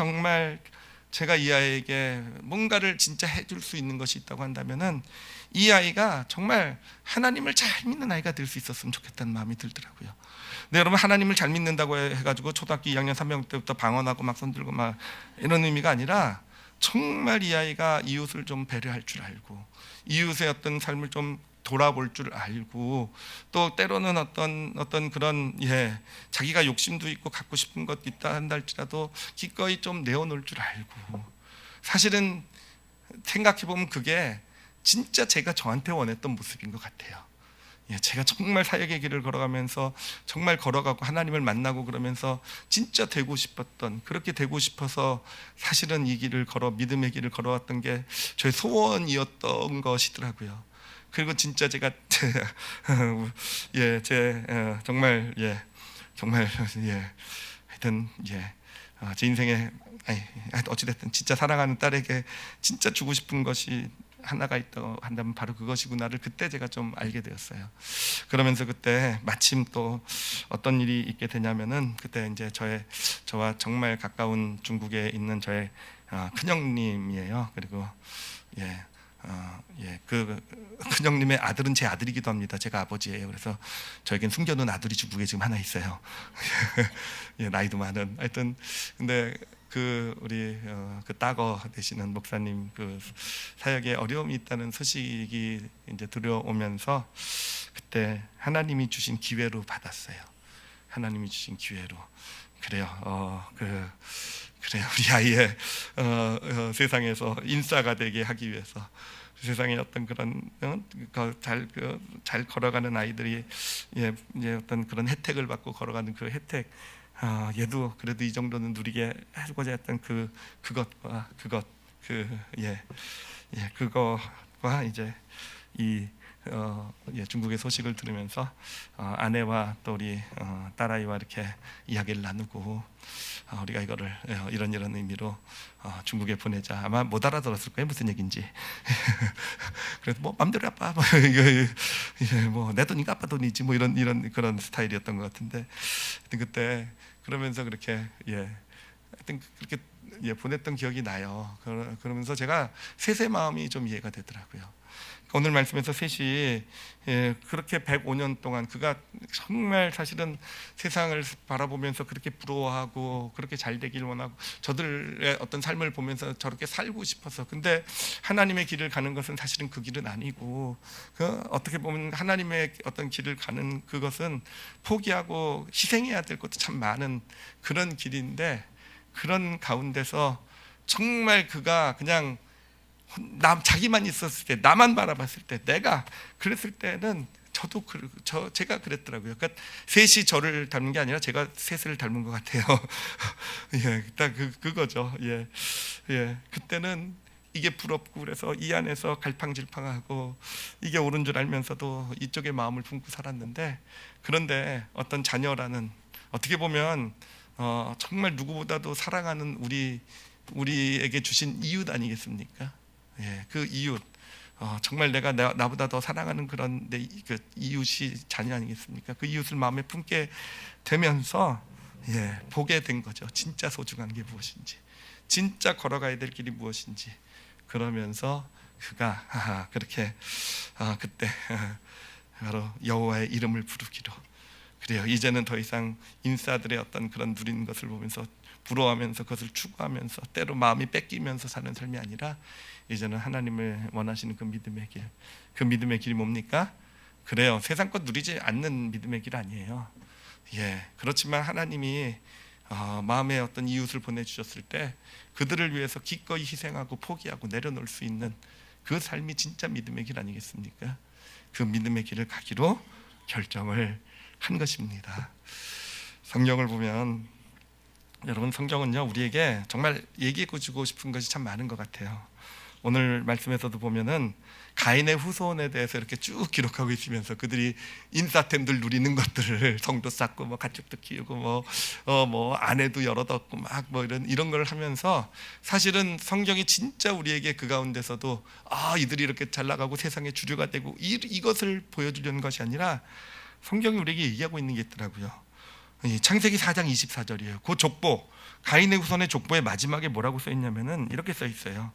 제가 이 아이에게 뭔가를 진짜 해줄 수 있는 것이 있다고 한다면은 이 아이가 정말 하나님을 잘 믿는 아이가 될 수 있었으면 좋겠다는 마음이 들더라고요. 근데 여러분, 하나님을 잘 믿는다고 해가지고 초등학교 2학년 3학년 때부터 방언하고 막 손들고 막 이런 의미가 아니라, 정말 이 아이가 이웃을 좀 배려할 줄 알고 이웃의 어떤 삶을 좀 돌아볼 줄 알고, 또 때로는 어떤 그런 자기가 욕심도 있고 갖고 싶은 것도 있다 한다 할지라도 기꺼이 좀 내어놓을 줄 알고, 사실은 생각해 보면 그게 진짜 제가 저한테 원했던 모습인 것 같아요. 제가 정말 사역의 길을 걸어가면서 정말 걸어가고 하나님을 만나고 그러면서 진짜 되고 싶었던, 그렇게 되고 싶어서 사실은 이 길을 믿음의 길을 걸어왔던 게 저의 소원이었던 것이더라고요. 그리고 진짜 제가 정말 하여튼 제 인생에 어찌됐든 진짜 사랑하는 딸에게 진짜 주고 싶은 것이 하나가 있다고 한다면 바로 그것이구나를 그때 제가 좀 알게 되었어요. 그러면서 그때 마침 또 어떤 일이 있게 되냐면은, 그때 이제 저와 정말 가까운 중국에 있는 저의 큰형님이에요. 그리고 그 큰형님의 아들은 제 아들이기도 합니다. 제가 아버지예요. 그래서 저에겐 숨겨둔 아들이 중국에 지금 하나 있어요. 나이도 많은. 하여튼 근데 우리 그 따거 되시는 목사님 그 사역에 어려움이 있다는 소식이 이제 들어오면서 그때 하나님이 주신 기회로 받았어요. 하나님이 주신 기회로. 그래요. 그래요. 우리 아이의 세상에서 인싸가 되게 하기 위해서 세상에 어떤 그런 잘 걸어가는 아이들이 이제 어떤 그런 혜택을 받고 걸어가는 그 혜택, 얘도 그래도 이 정도는 누리게 하고자 했던 그것과 그거와 이제 이 중국의 소식을 들으면서 아내와 또 우리 딸아이와 이렇게 이야기를 나누고 우리가 이거를 이런 의미로 중국에 보내자. 아마 못 알아들었을 거예요, 무슨 얘기인지. 그래서 뭐 맘대로 아빠, 뭐내 돈이니까 아빠 돈이지, 뭐 이런 그런 스타일이었던 것 같은데, 하여튼 그때 그러면서 그렇게 하여튼 그렇게 보냈던 기억이 나요. 그러면서 제가 셋의 마음이 좀 이해가 되더라고요. 오늘 말씀에서 셋이 그렇게 105년 동안 그가 정말 사실은 세상을 바라보면서 그렇게 부러워하고 그렇게 잘 되길 원하고 저들의 어떤 삶을 보면서 저렇게 살고 싶어서, 근데 하나님의 길을 가는 것은 사실은 그 길은 아니고, 어떻게 보면 하나님의 어떤 길을 가는 그것은 포기하고 희생해야 될 것도 참 많은 그런 길인데, 그런 가운데서 정말 그가 그냥 자기만 있었을 때, 나만 바라봤을 때, 내가 그랬을 때는 제가 그랬더라고요. 그러니까 셋이 저를 닮은 게 아니라 제가 셋을 닮은 것 같아요. 딱 그거죠. 그때는 이게 부럽고, 그래서 이 안에서 갈팡질팡하고 이게 옳은 줄 알면서도 이쪽에 마음을 품고 살았는데, 그런데 어떤 자녀라는, 어떻게 보면 정말 누구보다도 사랑하는 우리에게 주신 이웃 아니겠습니까? 그 이웃, 정말 내가 나보다 더 사랑하는 그런 그 이웃이 자녀 아니겠습니까? 그 이웃을 마음에 품게 되면서 보게 된 거죠. 진짜 소중한 게 무엇인지, 진짜 걸어가야 될 길이 무엇인지. 그러면서 그가 그렇게 그때 바로 여호와의 이름을 부르기로, 그래요. 이제는 더 이상 인싸들의 어떤 그런 누리는 것을 보면서 부러워하면서 그것을 추구하면서 때로 마음이 뺏기면서 사는 삶이 아니라, 이제는 하나님을 원하시는 그 믿음의 길이 뭡니까? 그래요. 세상 것 누리지 않는 믿음의 길 아니에요. 그렇지만 하나님이 마음에 어떤 이웃을 보내주셨을 때 그들을 위해서 기꺼이 희생하고 포기하고 내려놓을 수 있는 그 삶이 진짜 믿음의 길 아니겠습니까? 그 믿음의 길을 가기로 결정을 한 것입니다. 성경을 보면, 여러분, 성경은요 우리에게 정말 얘기해주고 싶은 것이 참 많은 것 같아요. 오늘 말씀에서도 보면은 가인의 후손에 대해서 이렇게 쭉 기록하고 있으면서 그들이 인싸템들 누리는 것들을, 성도 쌓고 뭐 가축도 키우고 뭐 아내도 여럿 얻고 막 뭐 이런 걸 하면서, 사실은 성경이 진짜 우리에게 그 가운데서도 이들이 이렇게 잘 나가고 세상의 주류가 되고 이것을 보여주려는 것이 아니라, 성경이 우리에게 얘기하고 있는 게 있더라고요. 창세기 4장 24절이에요. 그 족보, 가인의 후손의 족보의 마지막에 뭐라고 써 있냐면은 이렇게 써 있어요.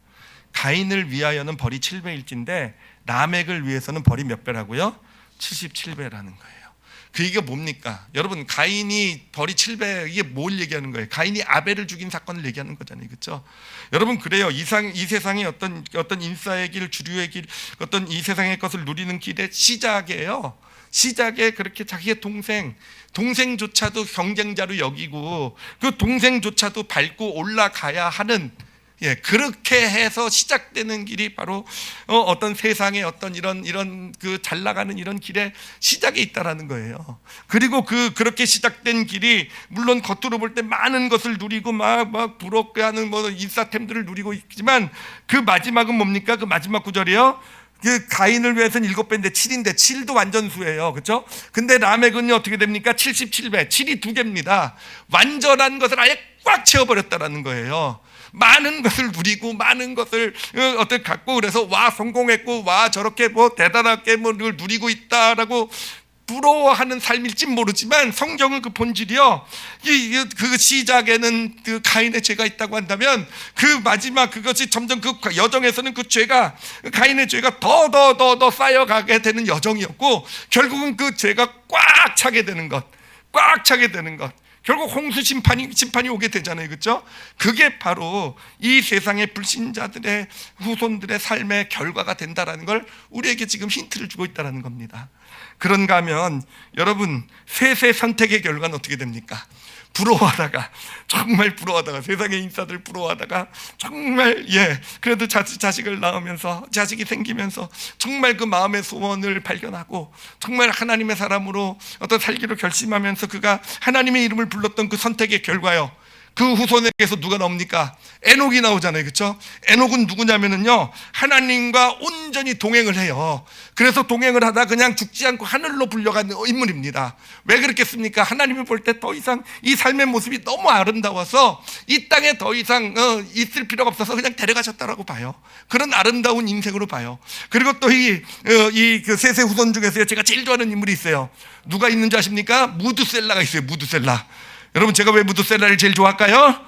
가인을 위하여는 벌이 7배일진데 라멕을 위해서는 벌이 몇 배라고요? 77배라는 거예요. 그 이게 뭡니까? 여러분, 가인이 벌이 7배, 이게 뭘 얘기하는 거예요? 가인이 아벨을 죽인 사건을 얘기하는 거잖아요, 그렇죠? 여러분, 그래요. 이 세상의 어떤 인싸의 길, 주류의 길, 어떤 이 세상의 것을 누리는 길의 시작이에요. 시작에 그렇게 자기의 동생조차도 경쟁자로 여기고, 그 동생조차도 밟고 올라가야 하는, 그렇게 해서 시작되는 길이 바로 어떤 세상의 어떤 이런 그 잘 나가는 이런 길의 시작에 있다라는 거예요. 그리고 그렇게 시작된 길이, 물론 겉으로 볼 때 많은 것을 누리고 막 부럽게 하는 뭐 인싸템들을 누리고 있지만, 그 마지막은 뭡니까? 그 마지막 구절이요. 그 가인을 위해서는 7배인데 7인데 7도 완전수예요. 그렇죠? 근데 라멕은요 어떻게 됩니까? 77배. 7이 2개입니다. 완전한 것을 아예 꽉 채워버렸다라는 거예요. 많은 것을 누리고 많은 것을 어떻게 갖고, 그래서 성공했고 저렇게 뭐 대단하게 뭐 누리고 있다라고 부러워하는 삶일진 모르지만, 성경은 그 본질이요, 그 시작에는 그 가인의 죄가 있다고 한다면, 그 마지막 그것이 점점 그 여정에서는 그 죄가, 가인의 죄가 더 쌓여가게 되는 여정이었고, 결국은 그 죄가 꽉 차게 되는 것, 결국 홍수 심판이 오게 되잖아요, 그렇죠? 그게 바로 이 세상의 불신자들의 후손들의 삶의 결과가 된다라는 걸 우리에게 지금 힌트를 주고 있다라는 겁니다. 그런가 하면 여러분, 셋의 선택의 결과는 어떻게 됩니까? 부러워하다가, 정말 부러워하다가, 세상의 인사들 부러워하다가, 정말 그래도 자식을 낳으면서, 자식이 생기면서 정말 그 마음의 소원을 발견하고 정말 하나님의 사람으로 어떤 살기로 결심하면서 그가 하나님의 이름을 불렀던 그 선택의 결과요, 그 후손에게서 누가 나옵니까? 에녹이 나오잖아요, 그렇죠? 에녹은 누구냐면은요, 하나님과 온전히 동행을 해요. 그래서 동행을 하다 그냥 죽지 않고 하늘로 불려간 인물입니다. 왜 그렇겠습니까? 하나님이 볼 때 더 이상 이 삶의 모습이 너무 아름다워서 이 땅에 더 이상 있을 필요가 없어서 그냥 데려가셨다라고 봐요. 그런 아름다운 인생으로 봐요. 그리고 또 그 셋의 후손 중에서 제가 제일 좋아하는 인물이 있어요. 누가 있는지 아십니까? 무드셀라가 있어요. 무드셀라. 여러분, 제가 왜 무드셀라를 제일 좋아할까요?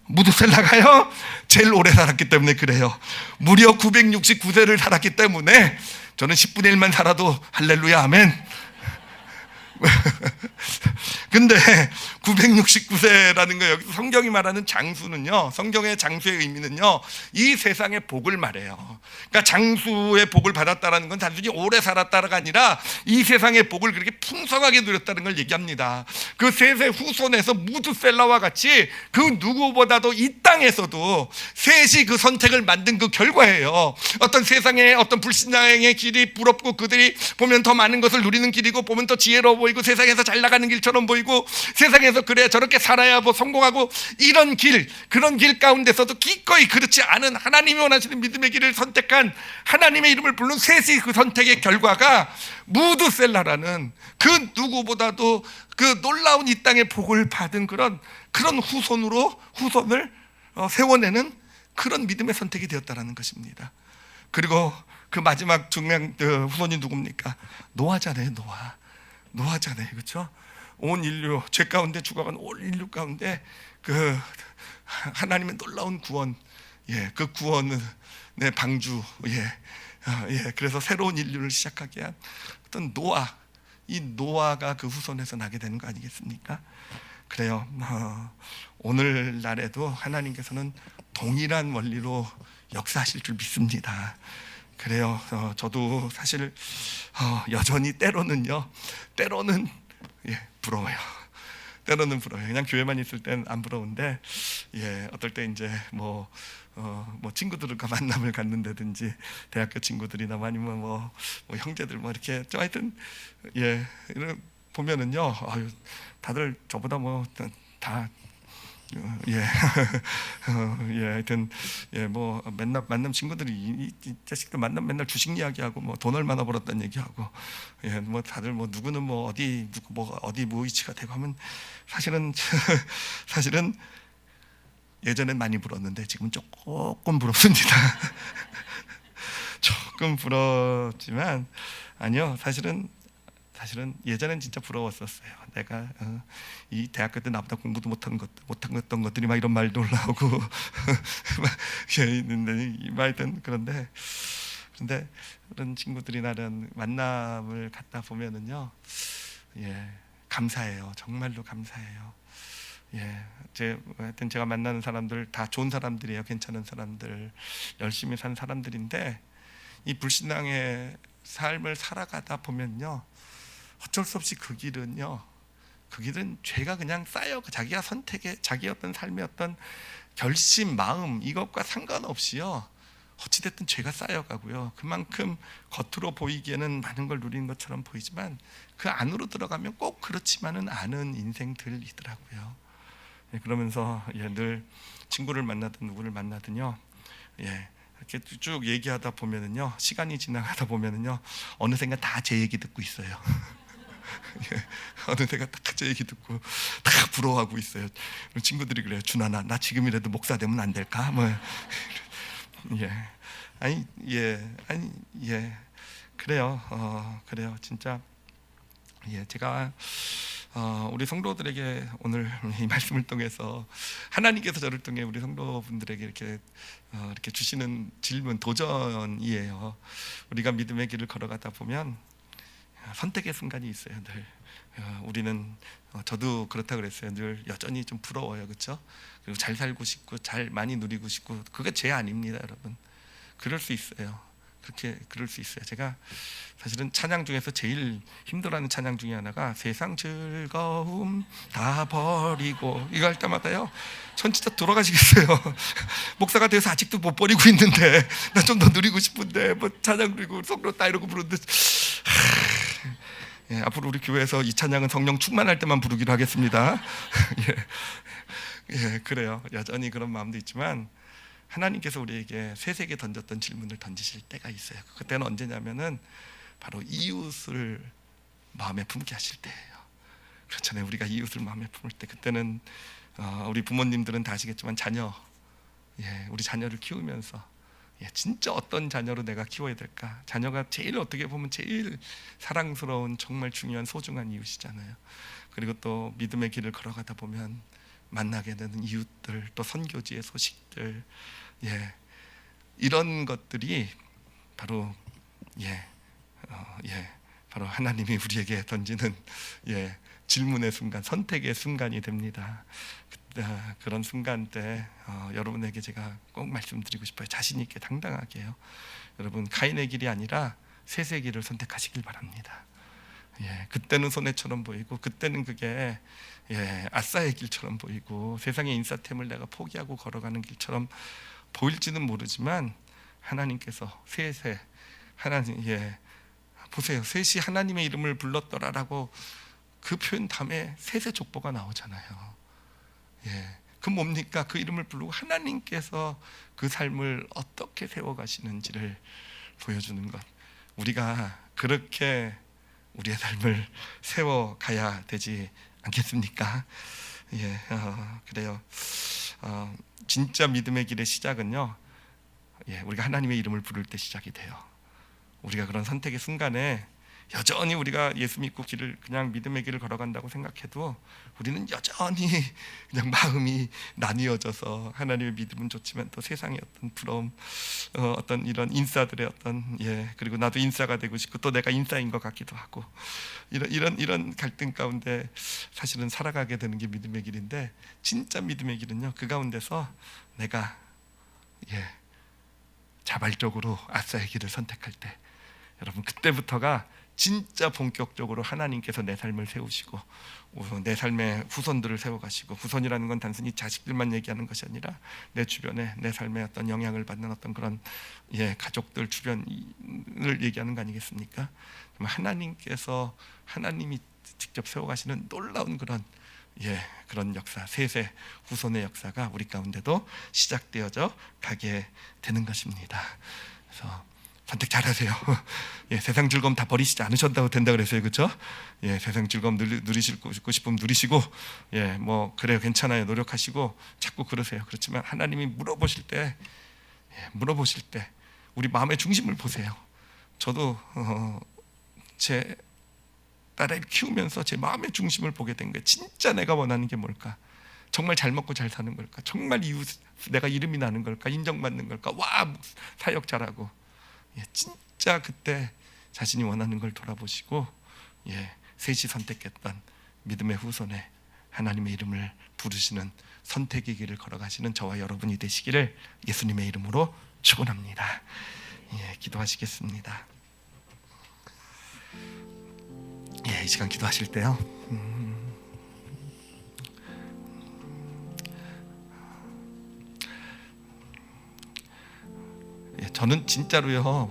무드셀라가요, 제일 오래 살았기 때문에 그래요. 무려 969세를 살았기 때문에 저는 10분의 1만 살아도 할렐루야 아멘. 근데 969세라는 거, 여기서 성경이 말하는 장수는요, 성경의 장수의 의미는요, 이 세상의 복을 말해요. 그러니까 장수의 복을 받았다라는 건 단순히 오래 살았다가 아니라 이 세상의 복을 그렇게 풍성하게 누렸다는 걸 얘기합니다. 그 셋의 후손에서 무드셀라와 같이 그 누구보다도 이 땅에서도 셋이 그 선택을 만든 그 결과예요. 어떤 세상의 어떤 불신앙의 길이 부럽고 그들이 보면 더 많은 것을 누리는 길이고 보면 더 지혜로워 보이고 세상에서 잘 나가는 길처럼 보이고 세상에서 그래 저렇게 살아야 뭐 성공하고 이런 길, 그런 길 가운데서도 기꺼이 그렇지 않은 하나님이 원하시는 믿음의 길을 선택한 하나님의 이름을 부른 셋이 그 선택의 결과가 무드셀라라는 그 누구보다도 그 놀라운 이 땅의 복을 받은 그런 후손을 세워내는 그런 믿음의 선택이 되었다라는 것입니다. 그리고 그 마지막 중요한 후손이 누굽니까? 노아잖아요. 노아잖아요, 그렇죠? 온 인류, 죄 가운데 죽어간 온 인류 가운데 그 하나님의 놀라운 구원, 그 구원의 방주, 그래서 새로운 인류를 시작하게 한 어떤 노아, 이 노아가 그 후손에서 나게 되는 거 아니겠습니까? 그래요. 오늘날에도 하나님께서는 동일한 원리로 역사하실 줄 믿습니다. 그래요. 저도 사실 여전히 때로는 부러워요. 때로는 부러워요. 그냥 교회만 있을 땐 안 부러운데, 어떨 때 이제 뭐 친구들과 만남을 갖는다든지, 대학교 친구들이나 아니면 뭐 형제들 이렇게 좀 하여튼 보면은요, 다들 저보다 다 하여튼 맨날 만남 친구들이 이 자식들 만남 맨날 주식 이야기하고 돈 얼마나 벌었다는 얘기하고, 다들 누구는 어디 무이치가 되고 하면 사실은 예전엔 많이 부러웠는데 지금은 조금 부럽습니다. 조금 부럽지만 아니요, 사실은 예전엔 진짜 부러웠었어요. 내가 이 대학교 때 나보다 공부도 못했던 것들이 막 이런 말도 올라오고 있는데 하여튼 그런데 그런 친구들이나 이런 만남을 갖다 보면은요, 감사해요. 정말로 감사해요. 하여튼 제가 만나는 사람들 다 좋은 사람들이에요. 괜찮은 사람들, 열심히 산 사람들인데 이 불신앙의 삶을 살아가다 보면요, 어쩔 수 없이 그 길은 죄가 그냥 쌓여, 자기가 자기 어떤 삶의 어떤 결심, 마음 이것과 상관없이요, 어찌됐든 죄가 쌓여가고요, 그만큼 겉으로 보이기에는 많은 걸 누리는 것처럼 보이지만 그 안으로 들어가면 꼭 그렇지만은 않은 인생들이더라고요. 그러면서 늘 친구를 만나든 누구를 만나든요, 이렇게 쭉 얘기하다 보면은요, 시간이 지나가다 보면은요, 어느샌가 다 제 얘기 듣고 있어요. 어느새가 다 제 얘기 듣고 다 부러워하고 있어요. 친구들이 그래요. 준아, 나 지금이라도 목사 되면 안 될까? 그래요. 진짜 제가 우리 성도들에게 오늘 이 말씀을 통해서 하나님께서 저를 통해 우리 성도분들에게 이렇게 주시는 질문, 도전이에요. 우리가 믿음의 길을 걸어가다 보면 선택의 순간이 있어요. 늘 우리는 저도 그렇다 그랬어요. 늘 여전히 좀 부러워요, 그렇죠? 그리고 잘 살고 싶고 잘 많이 누리고 싶고 그게 죄 아닙니다, 여러분. 그럴 수 있어요. 그렇게 그럴 수 있어요. 제가 사실은 찬양 중에서 제일 힘들어하는 찬양 중에 하나가 세상 즐거움 다 버리고 이거 할 때마다요 전 진짜 돌아가시겠어요. 목사가 돼서 아직도 못 버리고 있는데 나 좀 더 누리고 싶은데 뭐 찬양 누리고 성령 따 이러고 부르는데 예, 앞으로 우리 교회에서 이 찬양은 성령 충만할 때만 부르기로 하겠습니다. 예, 그래요. 여전히 그런 마음도 있지만 하나님께서 우리에게 세세게 던졌던 질문을 던지실 때가 있어요. 그때는 언제냐면은 바로 이웃을 마음에 품게 하실 때예요. 그렇잖아요. 우리가 이웃을 마음에 품을 때 그때는 우리 부모님들은 다 아시겠지만 우리 자녀를 키우면서 진짜 어떤 자녀로 내가 키워야 될까? 자녀가 제일 어떻게 보면 제일 사랑스러운 정말 중요한 소중한 이웃이잖아요. 그리고 또 믿음의 길을 걸어가다 보면 만나게 되는 이웃들, 또 선교지의 소식들, 이런 것들이 바로 바로 하나님이 우리에게 던지는 질문의 순간, 선택의 순간이 됩니다. 그런 순간 때 여러분에게 제가 꼭 말씀드리고 싶어요. 자신 있게 당당하게요. 여러분 가인의 길이 아니라 셋의 길을 선택하시길 바랍니다. 그때는 손해처럼 보이고 그때는 그게 아싸의 길처럼 보이고 세상의 인싸템을 내가 포기하고 걸어가는 길처럼 보일지는 모르지만 하나님께서 셋에 하나님 보세요. 셋이 하나님의 이름을 불렀더라라고 그 표현 다음에 셋의 족보가 나오잖아요. 그 뭡니까? 그 이름을 부르고 하나님께서 그 삶을 어떻게 세워가시는지를 보여주는 것. 우리가 그렇게 우리의 삶을 세워가야 되지 않겠습니까? 그래요. 진짜 믿음의 길의 시작은요, 우리가 하나님의 이름을 부를 때 시작이 돼요. 우리가 그런 선택의 순간에 여전히 우리가 예수 믿고 길을 그냥 믿음의 길을 걸어간다고 생각해도 우리는 여전히 그냥 마음이 나뉘어져서 하나님의 믿음은 좋지만 또 세상의 어떤 부러움, 어떤 이런 인싸들의 어떤 그리고 나도 인싸가 되고 싶고 또 내가 인싸인 것 같기도 하고 이런 갈등 가운데 사실은 살아가게 되는 게 믿음의 길인데 진짜 믿음의 길은요 그 가운데서 내가 자발적으로 아싸의 길을 선택할 때 여러분 그때부터가 진짜 본격적으로 하나님께서 내 삶을 세우시고 내 삶의 후손들을 세워가시고 후손이라는 건 단순히 자식들만 얘기하는 것이 아니라 내 주변에 내 삶에 어떤 영향을 받는 어떤 그런 가족들 주변을 얘기하는 거 아니겠습니까? 하나님께서 하나님이 직접 세워가시는 놀라운 그런 그런 역사, 셋의 후손의 역사가 우리 가운데도 시작되어져 가게 되는 것입니다. 그래서 선택 잘하세요. 세상 즐거움 다 버리시지 않으셨다고 된다 그랬어요, 그렇죠? 세상 즐거움 누리시고 싶으면 누리시고, 뭐 그래요, 괜찮아요, 노력하시고 자꾸 그러세요. 그렇지만 하나님이 물어보실 때 우리 마음의 중심을 보세요. 저도 제 딸을 키우면서 제 마음의 중심을 보게 된 거예요. 진짜 내가 원하는 게 뭘까? 정말 잘 먹고 잘 사는 걸까? 정말 이웃 내가 이름이 나는 걸까? 인정받는 걸까? 와, 사역 잘하고. 진짜 그때 자신이 원하는 걸 돌아보시고 셋이 선택했던 믿음의 후손에 하나님의 이름을 부르시는 선택의 길을 걸어가시는 저와 여러분이 되시기를 예수님의 이름으로 축원합니다. 기도하시겠습니다. 이 시간 기도하실 때요 저는 진짜로요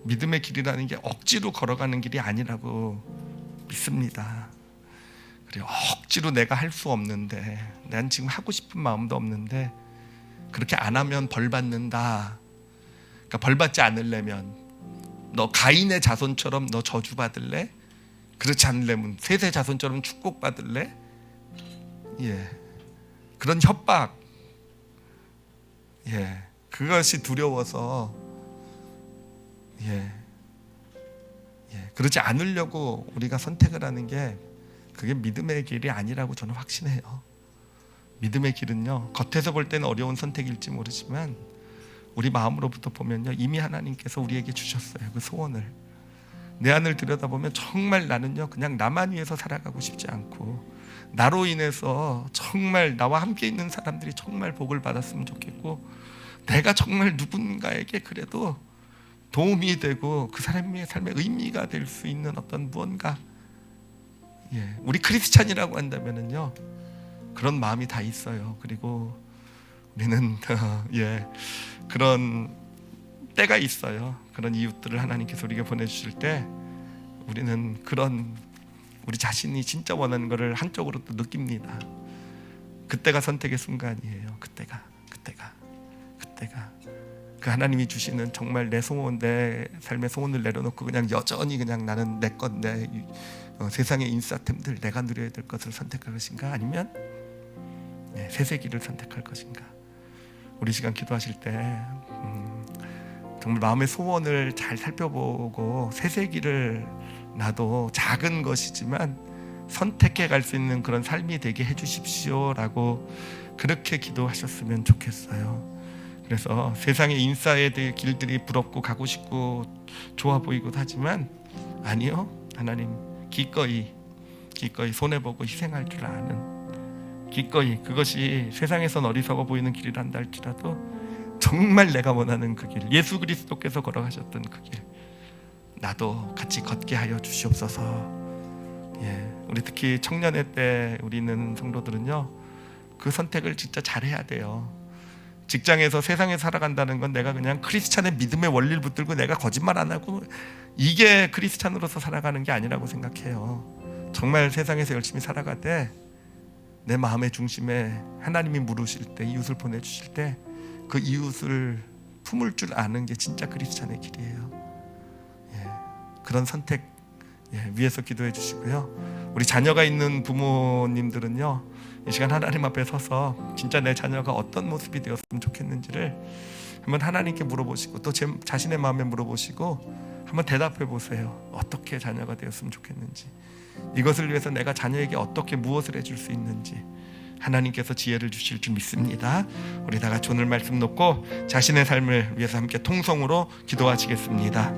믿음의 길이라는 게 억지로 걸어가는 길이 아니라고 믿습니다. 그래 억지로 내가 할 수 없는데 난 지금 하고 싶은 마음도 없는데 그렇게 안 하면 벌 받는다. 그러니까 벌 받지 않으려면 너 가인의 자손처럼 너 저주 받을래? 그렇지 않으려면 셋의 자손처럼 축복 받을래? 그런 협박 그것이 두려워서 그렇지 않으려고 우리가 선택을 하는 게 그게 믿음의 길이 아니라고 저는 확신해요. 믿음의 길은요 겉에서 볼 때는 어려운 선택일지 모르지만 우리 마음으로부터 보면요 이미 하나님께서 우리에게 주셨어요. 그 소원을 내 안을 들여다보면 정말 나는요 그냥 나만 위해서 살아가고 싶지 않고 나로 인해서 정말 나와 함께 있는 사람들이 정말 복을 받았으면 좋겠고 내가 정말 누군가에게 그래도 도움이 되고 그 사람의 삶의 의미가 될 수 있는 어떤 무언가, 우리 크리스찬이라고 한다면은요 그런 마음이 다 있어요. 그리고 우리는 그런 때가 있어요. 그런 이웃들을 하나님께서 우리에게 보내주실 때 우리는 그런 우리 자신이 진짜 원하는 것을 한쪽으로 또 느낍니다. 그때가 선택의 순간이에요. 그때가 그 하나님이 주시는 정말 내 소원, 내 삶의 소원을 내려놓고 그냥 여전히 그냥 나는 내 것, 내 세상의 인싸템들 내가 누려야 될 것을 선택할 것인가, 아니면 새세기를 선택할 것인가. 우리 시간 기도하실 때 정말 마음의 소원을 잘 살펴보고 새세기를 나도 작은 것이지만 선택해 갈 수 있는 그런 삶이 되게 해주십시오라고 그렇게 기도하셨으면 좋겠어요. 그래서 세상의 인싸의 길들이 부럽고 가고 싶고 좋아 보이기도 하지만 아니요, 하나님 기꺼이 손해보고 희생할 줄 아는, 기꺼이 그것이 세상에선 어리석어 보이는 길이란다 할지라도 정말 내가 원하는 그 길, 예수 그리스도께서 걸어가셨던 그 길 나도 같이 걷게 하여 주시옵소서. 우리 특히 청년의 때 우리 있는 성도들은요 그 선택을 진짜 잘해야 돼요. 직장에서 세상에 살아간다는 건 내가 그냥 크리스찬의 믿음의 원리를 붙들고 내가 거짓말 안 하고 이게 크리스찬으로서 살아가는 게 아니라고 생각해요. 정말 세상에서 열심히 살아가되 내 마음의 중심에 하나님이 물으실 때, 이웃을 보내주실 때 그 이웃을 품을 줄 아는 게 진짜 크리스찬의 길이에요. 그런 선택 위해서 기도해 주시고요. 우리 자녀가 있는 부모님들은요 이 시간 하나님 앞에 서서 진짜 내 자녀가 어떤 모습이 되었으면 좋겠는지를 한번 하나님께 물어보시고 또 자신의 마음에 물어보시고 한번 대답해 보세요. 어떻게 자녀가 되었으면 좋겠는지, 이것을 위해서 내가 자녀에게 어떻게 무엇을 해줄 수 있는지 하나님께서 지혜를 주실 줄 믿습니다. 우리 다 같이 오늘 말씀 놓고 자신의 삶을 위해서 함께 통성으로 기도하시겠습니다.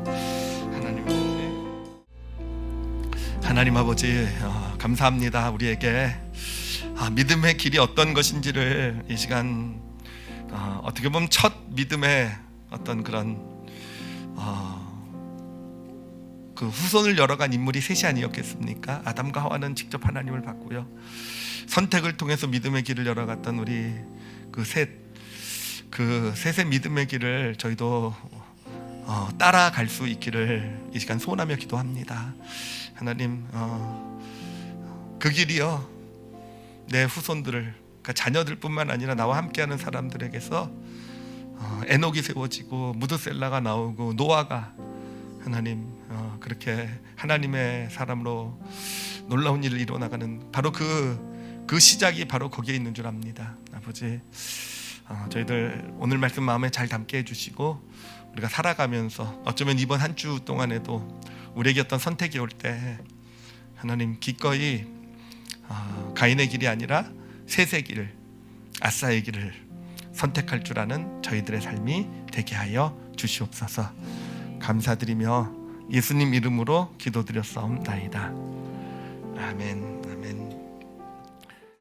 하나님 아버지, 감사합니다. 우리에게 믿음의 길이 어떤 것인지를 이 시간 어떻게 보면 첫 믿음의 어떤 그런 그 후손을 열어간 인물이 셋이 아니었겠습니까? 아담과 하와는 직접 하나님을 봤고요. 선택을 통해서 믿음의 길을 열어갔던 우리 그 셋의 믿음의 길을 저희도 따라갈 수 있기를 이 시간 소원하며 기도합니다. 하나님, 그 길이요 내 후손들을, 그러니까 자녀들뿐만 아니라 나와 함께하는 사람들에게서 에녹이 세워지고 무드셀라가 나오고 노아가 하나님 그렇게 하나님의 사람으로 놀라운 일을 이뤄나가는 바로 그 시작이 바로 거기에 있는 줄 압니다. 아버지, 저희들 오늘 말씀 마음에 잘 담게 해주시고 우리가 살아가면서 어쩌면 이번 한 주 동안에도 우리에게 어떤 선택이 올 때 하나님 기꺼이 가인의 길이 아니라 셋의 길, 아사의 길을 선택할 줄 아는 저희들의 삶이 되게 하여 주시옵소서. 감사드리며 예수님 이름으로 기도드렸사옵나이다. 아멘.